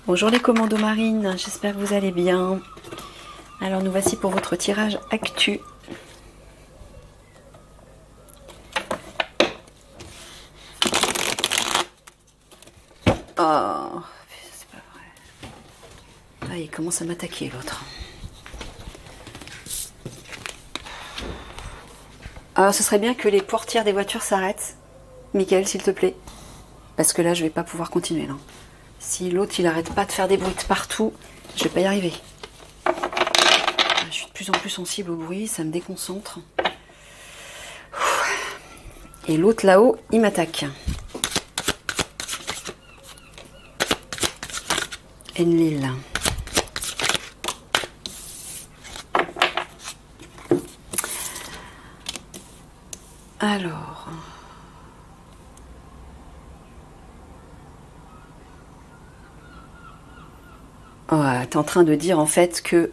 Bonjour les commandos marines, j'espère que vous allez bien. Alors nous voici pour votre tirage actu. Oh, c'est pas vrai. Ah, il commence à m'attaquer l'autre. Alors ce serait bien que les portières des voitures s'arrêtent. Mickaël, s'il te plaît. Parce que là, je vais pas pouvoir continuer. Là. Si l'autre, il arrête pas de faire des bruits de partout, je vais pas y arriver. Je suis de plus en plus sensible au bruit, ça me déconcentre. Et l'autre là-haut, il m'attaque. Enlil. Alors... Ouais, tu es en train de dire en fait que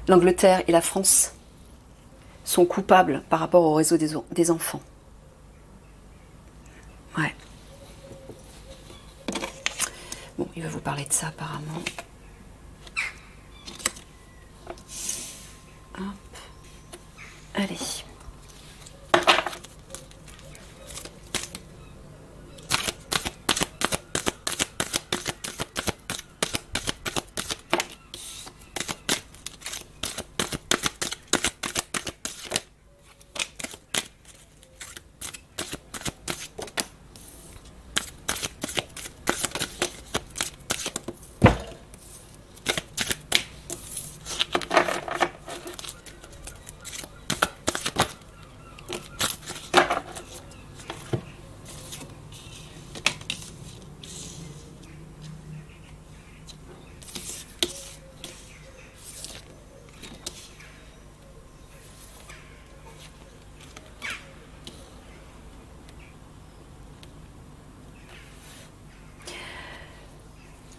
l'Angleterre et la France sont coupables par rapport au réseau des enfants. Ouais. Bon, il va vous parler de ça apparemment. Hop. Allez.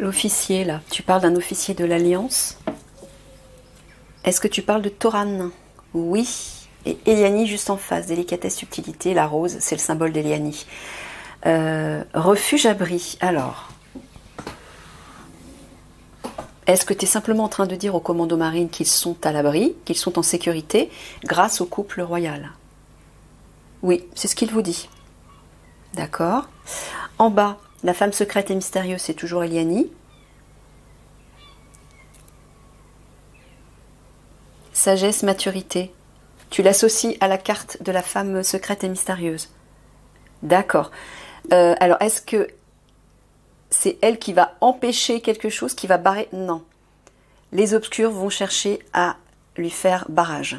L'officier, là, tu parles d'un officier de l'Alliance. Est-ce que tu parles de Toran? Oui. Et Eliani juste en face, délicatesse, subtilité, la rose, c'est le symbole d'Eliani. Refuge abri, alors. Est-ce que tu es simplement en train de dire aux commandos marines qu'ils sont à l'abri, qu'ils sont en sécurité, grâce au couple royal? Oui, c'est ce qu'il vous dit. D'accord. En bas, la femme secrète et mystérieuse, c'est toujours Eliani. Sagesse, maturité. Tu l'associes à la carte de la femme secrète et mystérieuse. D'accord. Alors, est-ce que c'est elle qui va empêcher quelque chose, qui va barrer? Non. Les obscurs vont chercher à lui faire barrage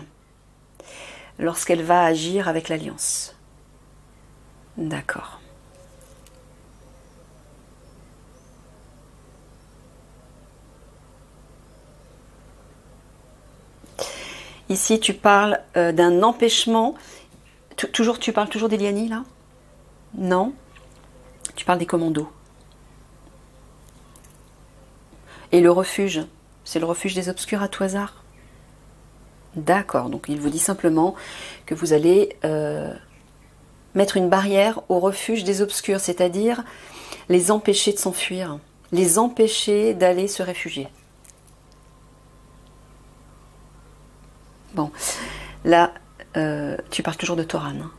lorsqu'elle va agir avec l'Alliance. D'accord. Ici, tu parles d'un empêchement. Tu parles toujours d'Eliani, là? Non. Tu parles des commandos. Et le refuge, c'est le refuge des obscurs à tout hasard? D'accord, donc il vous dit simplement que vous allez mettre une barrière au refuge des obscurs, c'est-à-dire les empêcher de s'enfuir, les empêcher d'aller se réfugier. Bon, là, tu parles toujours de Toran. Hein.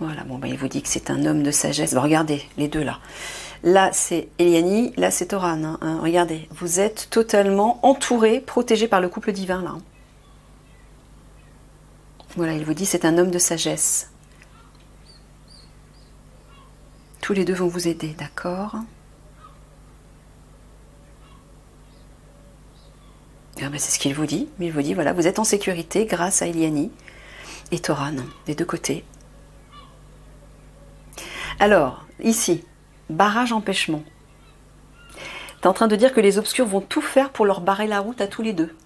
Voilà, bon, bah, il vous dit que c'est un homme de sagesse. Bon, regardez, les deux là. Là, c'est Eliani, là, c'est Toran. Hein. Regardez, vous êtes totalement entouré, protégé par le couple divin là. Voilà, il vous dit c'est un homme de sagesse. Tous les deux vont vous aider, d'accord? Ah ben c'est ce qu'il vous dit. Il vous dit, voilà, vous êtes en sécurité grâce à Eliani et Toran, des deux côtés. Alors, ici, barrage empêchement. Tu es en train de dire que les obscurs vont tout faire pour leur barrer la route à tous les deux.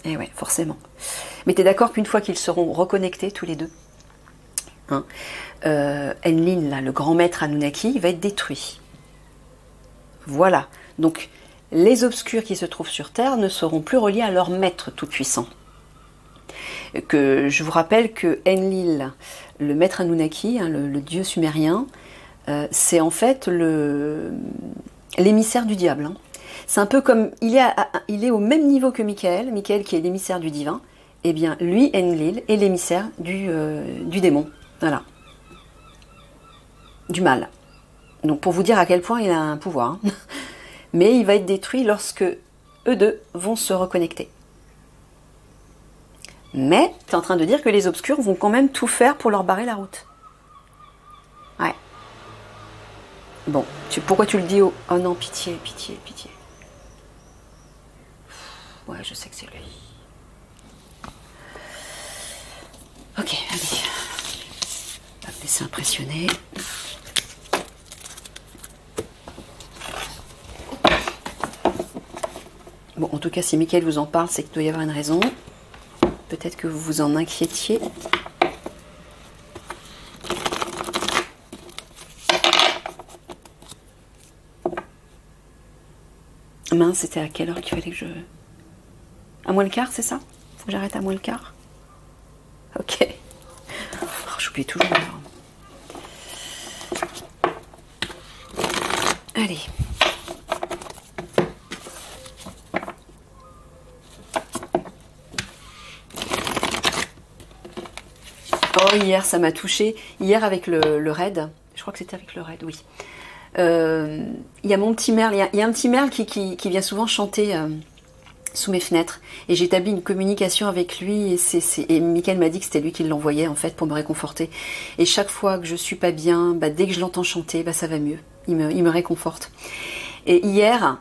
Eh ouais, forcément. Mais tu es d'accord qu'une fois qu'ils seront reconnectés tous les deux, hein, Enlil, là, le grand maître Anunnaki, va être détruit. Voilà. Donc, les obscurs qui se trouvent sur Terre ne seront plus reliés à leur maître tout-puissant. Que je vous rappelle que Enlil, le maître Anunnaki, hein, le dieu sumérien, c'est en fait l'émissaire du diable. Hein. C'est un peu comme, il est au même niveau que Michael, Michael qui est l'émissaire du divin, et bien lui, Enlil, est l'émissaire du démon, voilà, du mal. Donc pour vous dire à quel point il a un pouvoir. Hein. Mais il va être détruit lorsque eux deux vont se reconnecter. Mais tu es en train de dire que les obscurs vont quand même tout faire pour leur barrer la route. Ouais. Bon, pourquoi tu le dis au... Oh non, pitié, pitié, pitié. Ouais, je sais que c'est lui. Ok, allez. On va me laisser impressionner. Bon, en tout cas, si Michael vous en parle, c'est qu'il doit y avoir une raison. Peut-être que vous vous en inquiétiez. Mince, c'était à quelle heure qu'il fallait que je... À moins le quart, c'est ça? Faut que j'arrête à moins le quart? Ok. Oh, j'oublie toujours l'heure. Allez. Oh, hier, ça m'a touchée. Hier, avec le raid, je crois que c'était avec le raid, oui. Il y a mon petit merle, il y a un petit merle qui vient souvent chanter sous mes fenêtres. Et j'ai établi une communication avec lui. Et Mickaël m'a dit que c'était lui qui l'envoyait, en fait, pour me réconforter. Et chaque fois que je suis pas bien, bah, dès que je l'entends chanter, bah, ça va mieux. Il me réconforte. Et hier...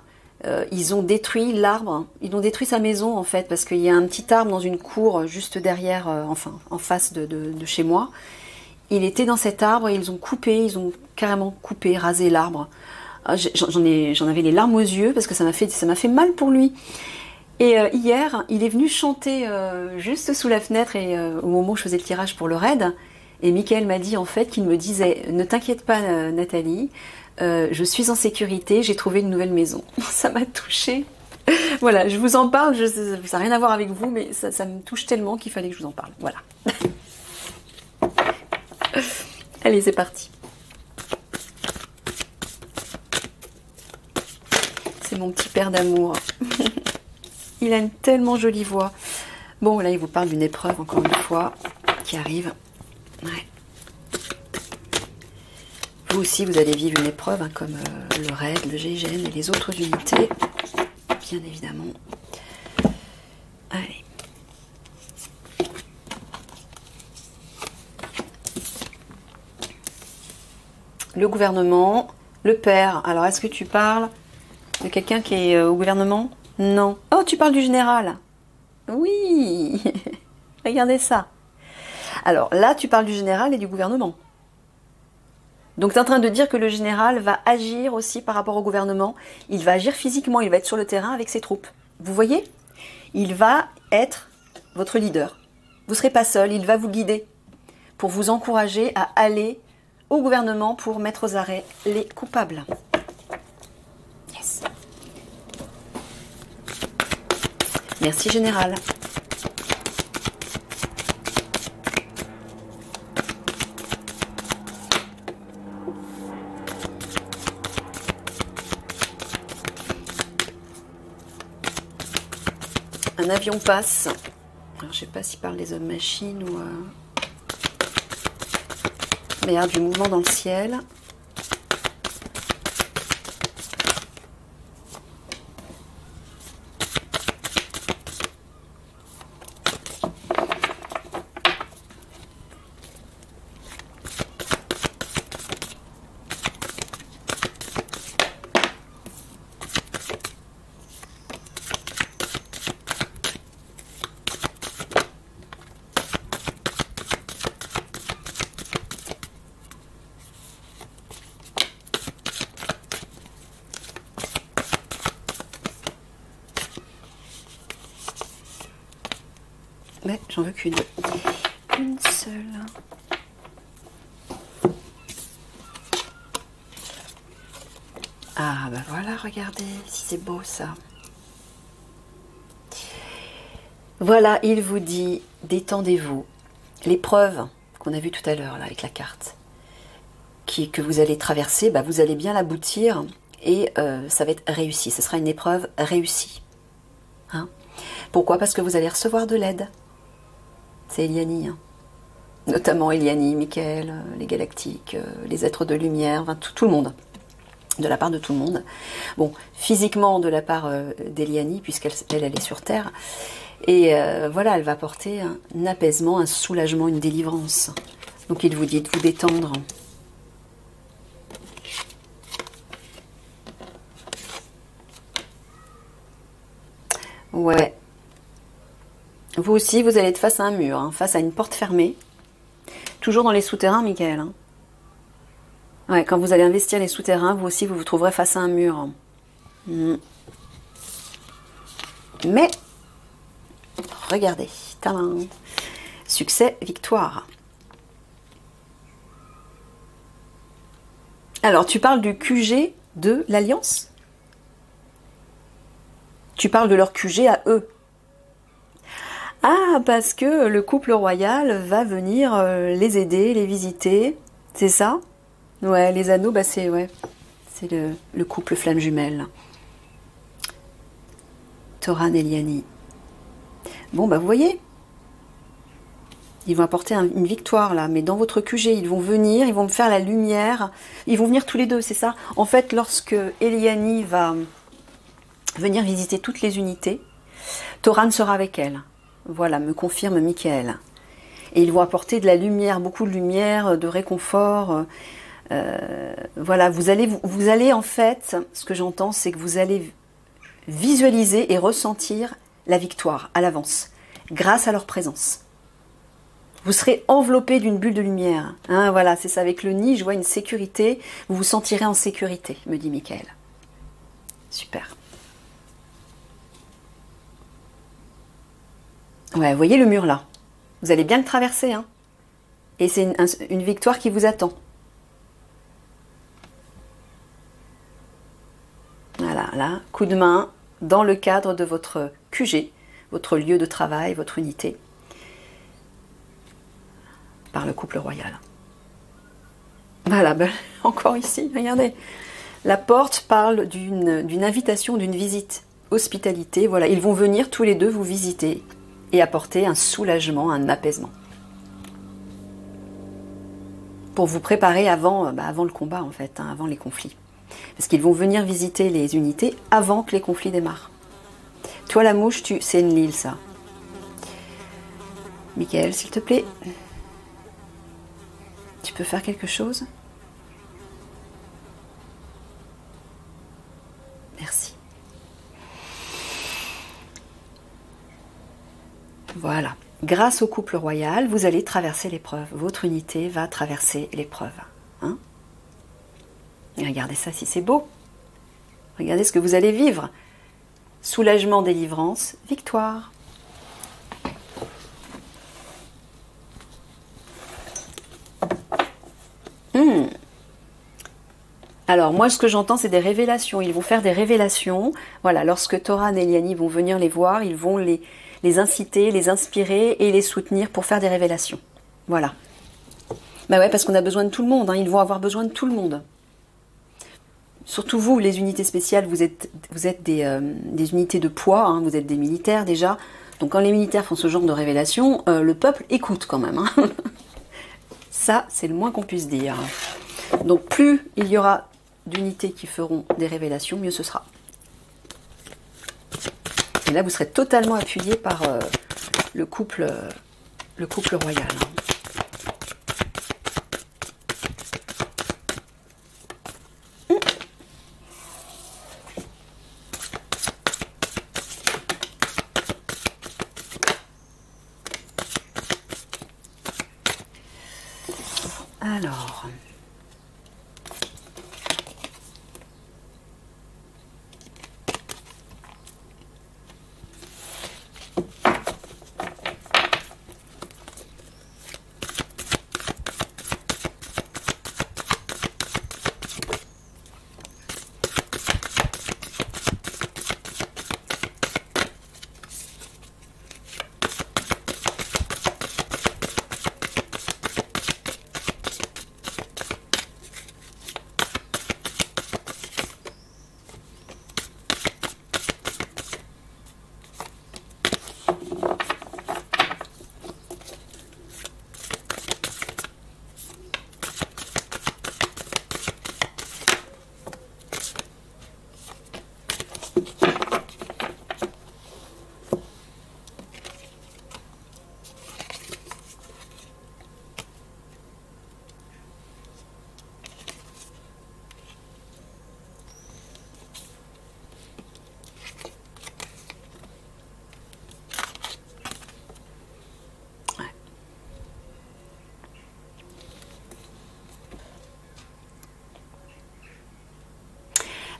ils ont détruit l'arbre, ils ont détruit sa maison en fait, parce qu'il y a un petit arbre dans une cour juste derrière, enfin en face de chez moi. Il était dans cet arbre et ils ont carrément coupé, rasé l'arbre. J'en avais les larmes aux yeux parce que ça m'a fait mal pour lui. Et hier, il est venu chanter juste sous la fenêtre et au moment où je faisais le tirage pour le raid. Et Michaël m'a dit en fait qu'il me disait « Ne t'inquiète pas Nathalie, je suis en sécurité, j'ai trouvé une nouvelle maison. » Ça m'a touchée. Voilà, je vous en parle, ça n'a rien à voir avec vous, mais ça me touche tellement qu'il fallait que je vous en parle. Voilà. Allez, c'est parti. C'est mon petit père d'amour. Il a une tellement jolie voix. Bon, là, il vous parle d'une épreuve, encore une fois, qui arrive. Ouais. Vous aussi, vous allez vivre une épreuve, hein, comme le RAID, le GIGN et les autres unités, bien évidemment. Allez. Le gouvernement, le père. Alors, est-ce que tu parles de quelqu'un qui est au gouvernement? Non. Oh, tu parles du général. Oui. Regardez ça. Alors, là, tu parles du général et du gouvernement. Donc tu es en train de dire que le général va agir aussi par rapport au gouvernement. Il va agir physiquement, il va être sur le terrain avec ses troupes. Vous voyez? Il va être votre leader. Vous ne serez pas seul, il va vous guider pour vous encourager à aller au gouvernement pour mettre aux arrêts les coupables. Yes. Merci général. Un avion passe. Alors, je sais pas s'il parle des hommes machines ou... Mais il y a du mouvement dans le ciel. Mais j'en veux qu'une. Une seule. Ah bah voilà, regardez, si c'est beau ça. Voilà, il vous dit, détendez-vous. L'épreuve qu'on a vue tout à l'heure là avec la carte. que vous allez traverser, bah, vous allez bien l'aboutir et ça va être réussi. Ce sera une épreuve réussie. Hein? Pourquoi? Parce que vous allez recevoir de l'aide. C'est Eliani, hein. Notamment Eliani, Michael, les galactiques, les êtres de lumière, enfin, tout le monde. De la part de tout le monde. Bon, physiquement de la part d'Eliani, puisqu'elle est sur Terre. Et voilà, elle va apporter un apaisement, un soulagement, une délivrance. Donc il vous dit de vous détendre. Ouais. Vous aussi, vous allez être face à un mur, hein, face à une porte fermée. Toujours dans les souterrains, Michael. Hein. Ouais, quand vous allez investir les souterrains, vous aussi, vous vous trouverez face à un mur. Mais, regardez, tadam, succès, victoire. Alors, tu parles du QG de l'Alliance? Tu parles de leur QG à eux? Ah, parce que le couple royal va venir les aider, les visiter, c'est ça? Ouais, les anneaux, bah c'est le couple flamme jumelle. Toran et Liani. Bon, bah vous voyez, ils vont apporter une victoire là, mais dans votre QG, ils vont venir, ils vont me faire la lumière, ils vont venir tous les deux, c'est ça? En fait, lorsque Eliani va venir visiter toutes les unités, Toran sera avec elle. Voilà, me confirme Michael. Et ils vont apporter de la lumière, beaucoup de lumière, de réconfort. Voilà, vous allez en fait, ce que j'entends, c'est que vous allez visualiser et ressentir la victoire à l'avance, grâce à leur présence. Vous serez enveloppé d'une bulle de lumière. Hein, voilà, c'est ça, avec le nid, je vois une sécurité. Vous vous sentirez en sécurité, me dit Michael. Super. Ouais, vous voyez le mur là. Vous allez bien le traverser, hein. Et c'est une victoire qui vous attend. Voilà, là, coup de main dans le cadre de votre QG, votre lieu de travail, votre unité, par le couple royal. Voilà, ben, encore ici, regardez. La porte parle d'une invitation, d'une visite, hospitalité. Voilà, ils vont venir tous les deux vous visiter et apporter un soulagement, un apaisement. Pour vous préparer avant le combat, en fait, hein, avant les conflits. Parce qu'ils vont venir visiter les unités avant que les conflits démarrent. Toi, la mouche, c'est une Lille, ça. Michael, s'il te plaît. Tu peux faire quelque chose? Merci. Voilà. Grâce au couple royal, vous allez traverser l'épreuve. Votre unité va traverser l'épreuve. Hein? Et regardez ça si c'est beau. Regardez ce que vous allez vivre. Soulagement, délivrance, victoire. Alors moi ce que j'entends c'est des révélations. Ils vont faire des révélations. Voilà, lorsque Toran et Liani vont venir les voir, ils vont les inciter, les inspirer et les soutenir pour faire des révélations. Voilà. Bah ouais, parce qu'on a besoin de tout le monde. Hein. Ils vont avoir besoin de tout le monde. Surtout vous, les unités spéciales, vous êtes des unités de poids, hein, vous êtes des militaires déjà. Donc quand les militaires font ce genre de révélation, le peuple écoute quand même. Hein. Ça, c'est le moins qu'on puisse dire. Donc plus il y aura d'unités qui feront des révélations, mieux ce sera. Et là, vous serez totalement appuyé par le couple royal. Hein. Alors,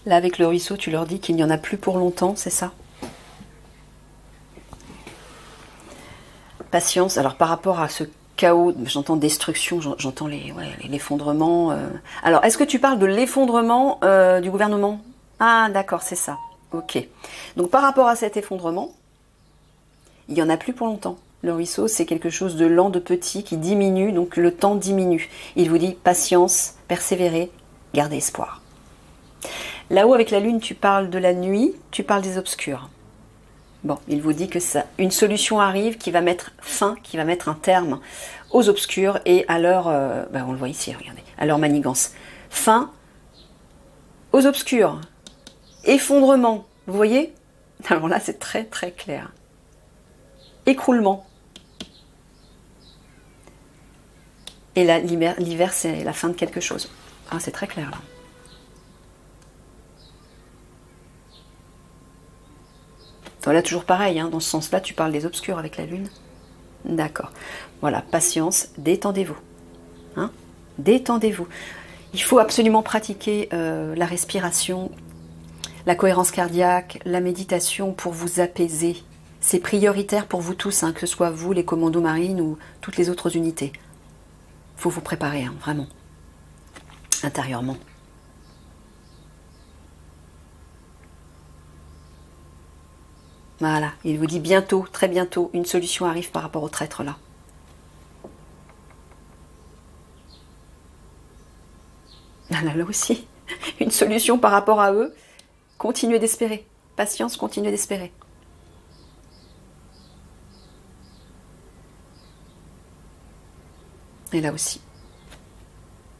Là, avec le ruisseau, tu leur dis qu'il n'y en a plus pour longtemps, c'est ça? Patience. Alors, par rapport à ce chaos, j'entends destruction, j'entends l'effondrement. Alors, est-ce que tu parles de l'effondrement du gouvernement? Ah, d'accord, c'est ça. Ok. Donc, par rapport à cet effondrement, il n'y en a plus pour longtemps. Le ruisseau, c'est quelque chose de lent, de petit, qui diminue, donc le temps diminue. Il vous dit patience, persévérer, gardez espoir. Là-haut, avec la lune, tu parles de la nuit, tu parles des obscurs. Bon, il vous dit que ça, une solution arrive qui va mettre fin, qui va mettre un terme aux obscurs et à leur, on le voit ici, regardez, à leur manigance. Fin aux obscurs, effondrement, vous voyez? Alors là, c'est très très clair. Écroulement. Et là, l'hiver, c'est la fin de quelque chose. Ah, c'est très clair là. Voilà, toujours pareil, hein, dans ce sens-là, tu parles des obscurs avec la lune. D'accord. Voilà, patience, détendez-vous. Hein, détendez-vous. Il faut absolument pratiquer la respiration, la cohérence cardiaque, la méditation pour vous apaiser. C'est prioritaire pour vous tous, hein, que ce soit vous, les commandos marines ou toutes les autres unités. Il faut vous préparer, hein, vraiment, intérieurement. Voilà, il vous dit bientôt, très bientôt, une solution arrive par rapport au traître là. Là aussi, une solution par rapport à eux. Continuez d'espérer. Patience, continuez d'espérer. Et là aussi.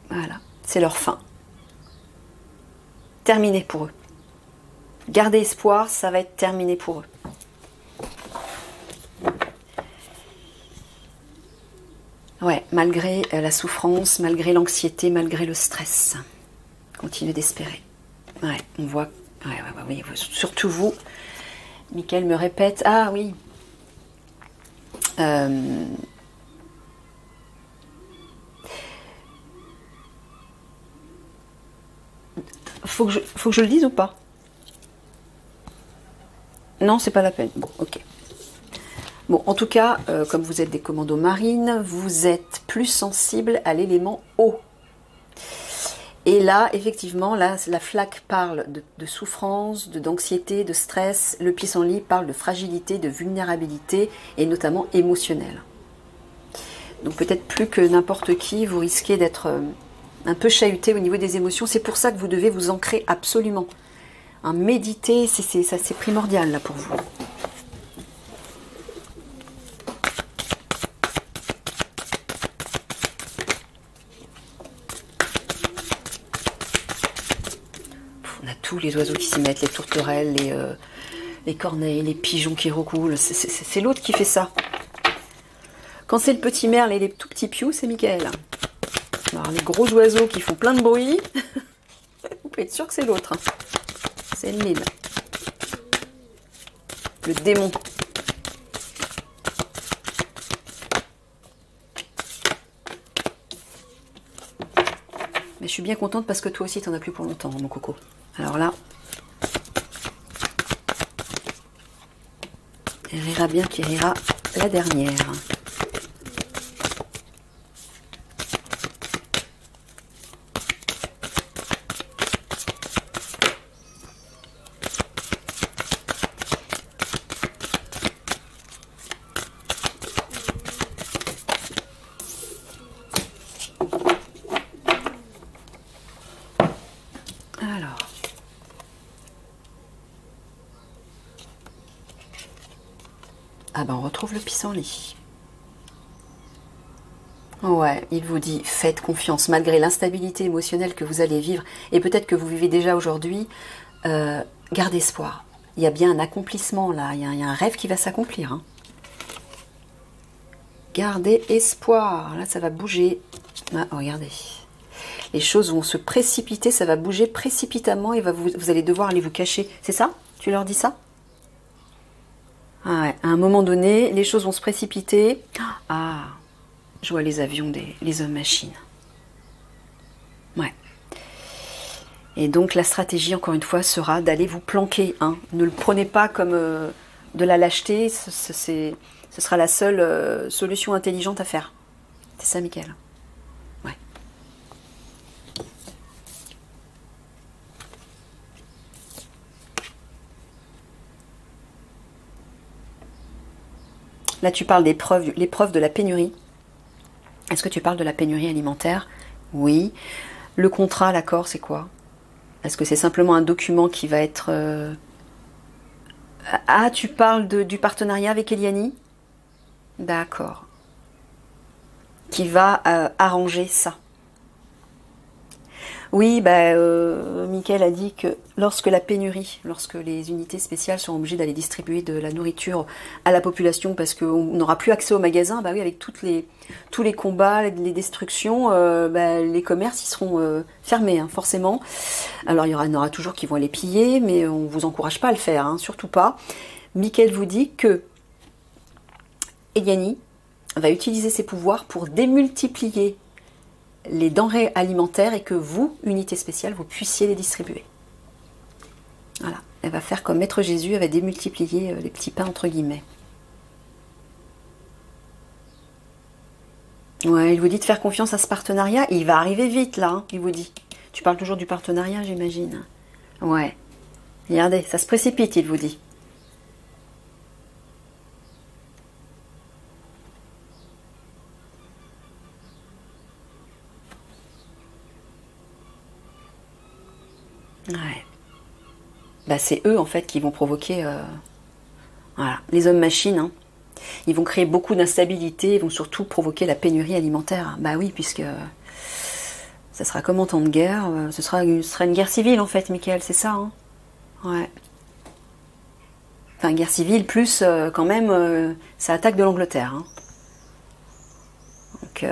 Voilà, c'est leur fin. Terminé pour eux. Gardez espoir, ça va être terminé pour eux. Ouais, malgré la souffrance, malgré l'anxiété, malgré le stress. Continuez d'espérer. Ouais, on voit... oui, surtout vous. Michael me répète... Ah oui. Faut que je le dise ou pas? Non, c'est pas la peine. Bon, ok. Bon, en tout cas, comme vous êtes des commandos marines, vous êtes plus sensible à l'élément eau. Et là, effectivement, là, la flaque parle de souffrance, d'anxiété, de stress. Le pissenlit parle de fragilité, de vulnérabilité, et notamment émotionnelle. Donc peut-être plus que n'importe qui, vous risquez d'être un peu chahuté au niveau des émotions. C'est pour ça que vous devez vous ancrer absolument. Hein, méditer, c'est primordial là pour vous. On a tous les oiseaux qui s'y mettent, les tourterelles, les corneilles, les pigeons qui recoulent. C'est l'autre qui fait ça. Quand c'est le petit merle et les tout petits pious, c'est Michael. Alors les gros oiseaux qui font plein de bruit, vous pouvez être sûr que c'est l'autre. C'est le mime. Le démon. Mais je suis bien contente parce que toi aussi, t'en as plus pour longtemps, mon coco. Alors là, elle rira bien qui rira la dernière. Ah ben on retrouve le pissenlit. Ouais, il vous dit faites confiance malgré l'instabilité émotionnelle que vous allez vivre et peut-être que vous vivez déjà aujourd'hui. Gardez espoir. Il y a bien un accomplissement là, il y a un rêve qui va s'accomplir. Hein. Gardez espoir. Là ça va bouger. Ah, regardez. Les choses vont se précipiter, ça va bouger précipitamment et vous allez devoir aller vous cacher. C'est ça? Tu leur dis ça? Ah ouais, à un moment donné, les choses vont se précipiter. Ah, je vois les avions, les hommes-machines. Ouais. Et donc la stratégie, encore une fois, sera d'aller vous planquer. Hein. Ne le prenez pas comme de la lâcheté, ce sera la seule solution intelligente à faire. C'est ça, Michael. Ouais. Là, tu parles l'épreuve de la pénurie. Est-ce que tu parles de la pénurie alimentaire? Oui. Le contrat, l'accord, c'est quoi? Est-ce que c'est simplement un document qui va être... Ah, tu parles du partenariat avec Eliani? D'accord. Qui va arranger ça. Oui, Mickaël a dit que lorsque les unités spéciales sont obligées d'aller distribuer de la nourriture à la population parce qu'on n'aura plus accès aux magasins, bah oui, avec tous les combats, les destructions, les commerces ils seront fermés, hein, forcément. Alors il y en aura toujours qui vont aller piller, mais on vous encourage pas à le faire, hein, surtout pas. Mickaël vous dit que Eliani va utiliser ses pouvoirs pour démultiplier les denrées alimentaires et que vous, unité spéciale, vous puissiez les distribuer. Voilà. Elle va faire comme Maître Jésus, elle va démultiplier les petits pains entre guillemets. Ouais, il vous dit de faire confiance à ce partenariat. Il va arriver vite là, hein, il vous dit. Tu parles toujours du partenariat, j'imagine. Ouais. Regardez, ça se précipite, il vous dit. Ouais. Bah, c'est eux en fait qui vont provoquer voilà, les hommes-machines. Hein. Ils vont créer beaucoup d'instabilité, ils vont surtout provoquer la pénurie alimentaire. Bah oui, puisque ça sera comme en temps de guerre, ce sera une guerre civile en fait, Mickaël, c'est ça. Hein. Ouais. Enfin, guerre civile plus quand même, ça attaque de l'Angleterre. Hein. Donc,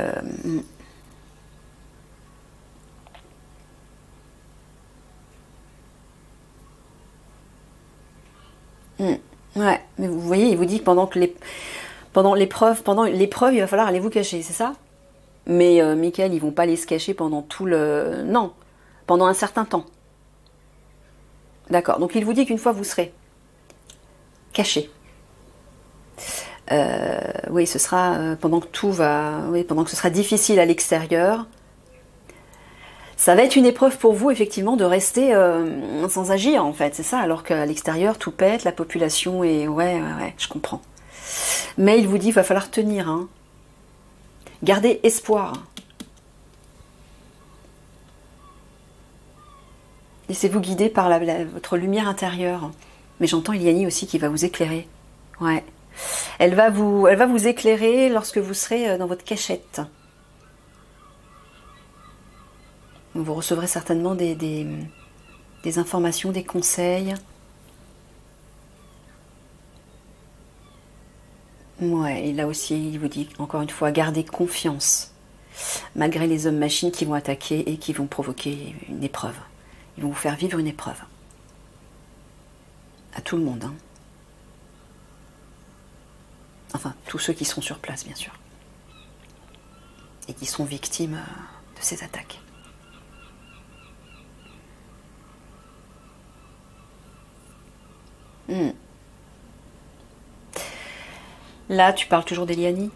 ouais, mais vous voyez, il vous dit que pendant l'épreuve, il va falloir aller vous cacher, c'est ça? Mais Mickaël, ils vont pas aller se cacher pendant non, pendant un certain temps. D'accord, donc il vous dit qu'une fois vous serez caché. Oui, ce sera pendant que pendant que ce sera difficile à l'extérieur. Ça va être une épreuve pour vous, effectivement, de rester sans agir, en fait, c'est ça, alors qu'à l'extérieur, tout pète, la population est... Ouais, je comprends. Mais il vous dit, il va falloir tenir, hein. Gardez espoir. Laissez-vous guider par votre lumière intérieure. Mais j'entends Eliani aussi qui va vous éclairer. Ouais. Elle va vous éclairer lorsque vous serez dans votre cachette. Vous recevrez certainement des informations, des conseils. Ouais, et là aussi, il vous dit encore une fois, gardez confiance. Malgré les hommes-machines qui vont attaquer et qui vont provoquer une épreuve. Ils vont vous faire vivre une épreuve. À tout le monde, hein. Enfin, tous ceux qui seront sur place, bien sûr. Et qui sont victimes de ces attaques. Là, tu parles toujours d'Eliani.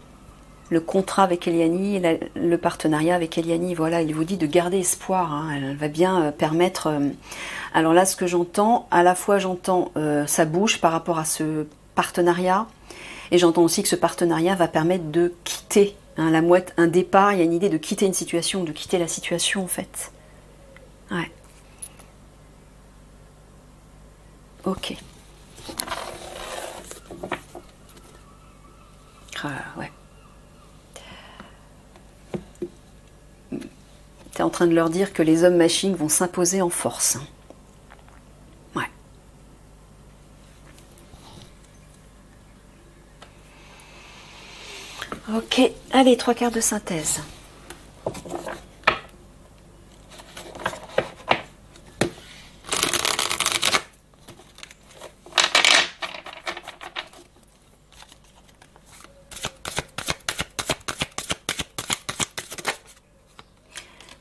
Le contrat avec Eliani, le partenariat avec Eliani, voilà, il vous dit de garder espoir. Hein, elle va bien permettre... alors là, ce que j'entends, à la fois j'entends sa bouche par rapport à ce partenariat, et j'entends aussi que ce partenariat va permettre de quitter un départ, il y a une idée de quitter une situation, de quitter la situation en fait. Ouais. Ok. Ouais. Tu es en train de leur dire que les hommes-machines vont s'imposer en force. Ouais. Ok, allez, 3/4 de synthèse.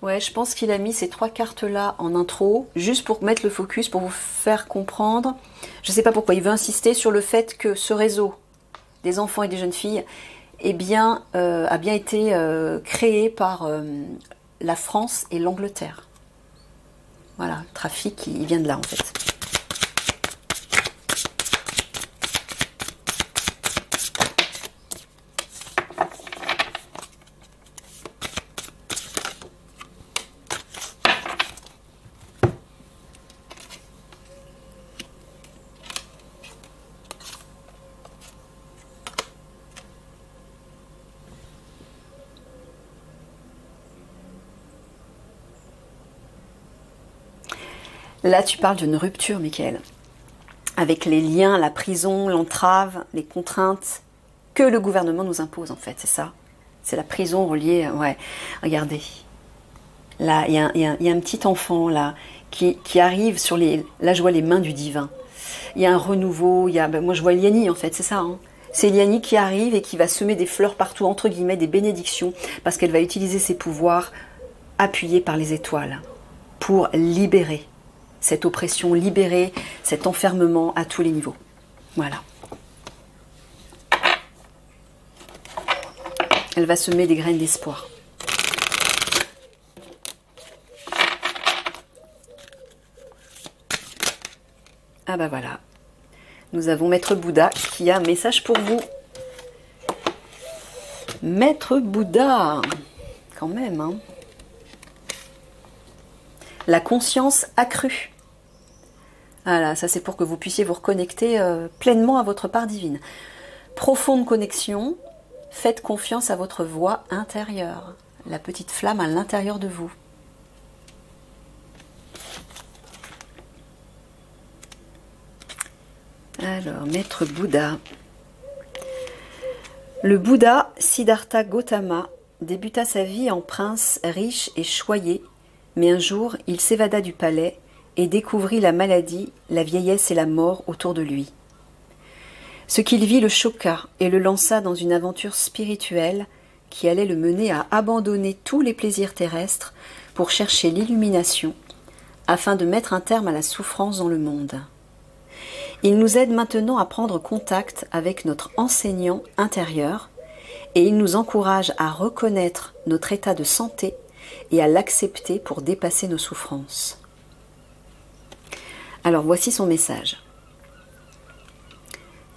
Ouais, je pense qu'il a mis ces 3 cartes-là en intro, juste pour mettre le focus, pour vous faire comprendre. Je ne sais pas pourquoi, il veut insister sur le fait que ce réseau des enfants et des jeunes filles a bien été créé par la France et l'Angleterre. Voilà, le trafic, il vient de là en fait. Là, tu parles d'une rupture, Michael, avec les liens, la prison, l'entrave, les contraintes que le gouvernement nous impose, en fait, c'est ça. C'est la prison reliée, ouais, regardez. Là, il y a un petit enfant, là, qui arrive sur les... Là, je vois les mains du divin. Il y a un renouveau, moi, je vois Liani, en fait, c'est ça, hein. C'est Liani qui arrive et qui va semer des fleurs partout, entre guillemets, des bénédictions, parce qu'elle va utiliser ses pouvoirs appuyés par les étoiles pour libérer cette oppression, libérer cet enfermement à tous les niveaux. Voilà. Elle va semer des graines d'espoir. Ah bah voilà. Nous avons Maître Bouddha qui a un message pour vous. Maître Bouddha, quand même, hein. La conscience accrue. Voilà, ça c'est pour que vous puissiez vous reconnecter pleinement à votre part divine. Profonde connexion, faites confiance à votre voix intérieure, la petite flamme à l'intérieur de vous. Alors, Maître Bouddha. Le Bouddha Siddhartha Gautama débuta sa vie en prince riche et choyé, mais un jour il s'évada du palais et découvrit la maladie, la vieillesse et la mort autour de lui. Ce qu'il vit le choqua et le lança dans une aventure spirituelle qui allait le mener à abandonner tous les plaisirs terrestres pour chercher l'illumination, afin de mettre un terme à la souffrance dans le monde. Il nous aide maintenant à prendre contact avec notre enseignant intérieur et il nous encourage à reconnaître notre état de santé et à l'accepter pour dépasser nos souffrances. Alors voici son message.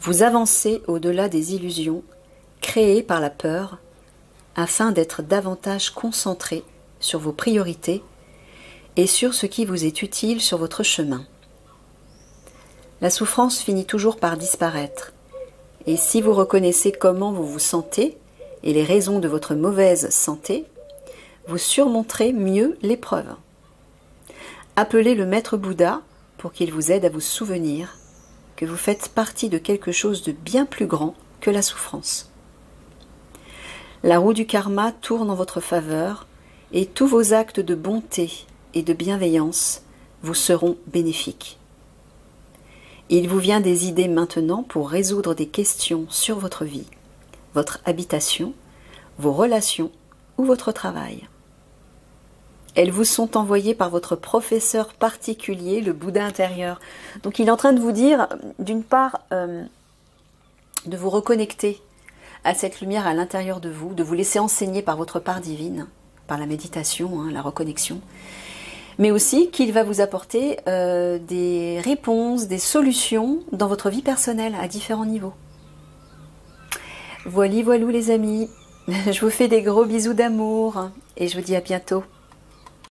Vous avancez au-delà des illusions créées par la peur afin d'être davantage concentré sur vos priorités et sur ce qui vous est utile sur votre chemin. La souffrance finit toujours par disparaître et si vous reconnaissez comment vous vous sentez et les raisons de votre mauvaise santé, vous surmonterez mieux l'épreuve. Appelez le Maître Bouddha pour qu'il vous aide à vous souvenir que vous faites partie de quelque chose de bien plus grand que la souffrance. La roue du karma tourne en votre faveur et tous vos actes de bonté et de bienveillance vous seront bénéfiques. Il vous vient des idées maintenant pour résoudre des questions sur votre vie, votre habitation, vos relations ou votre travail. Elles vous sont envoyées par votre professeur particulier, le Bouddha intérieur. Donc il est en train de vous dire, d'une part, de vous reconnecter à cette lumière à l'intérieur de vous, de vous laisser enseigner par votre part divine, par la méditation, la reconnexion, mais aussi qu'il va vous apporter des réponses, des solutions dans votre vie personnelle à différents niveaux. Voilou les amis, je vous fais des gros bisous d'amour et je vous dis à bientôt.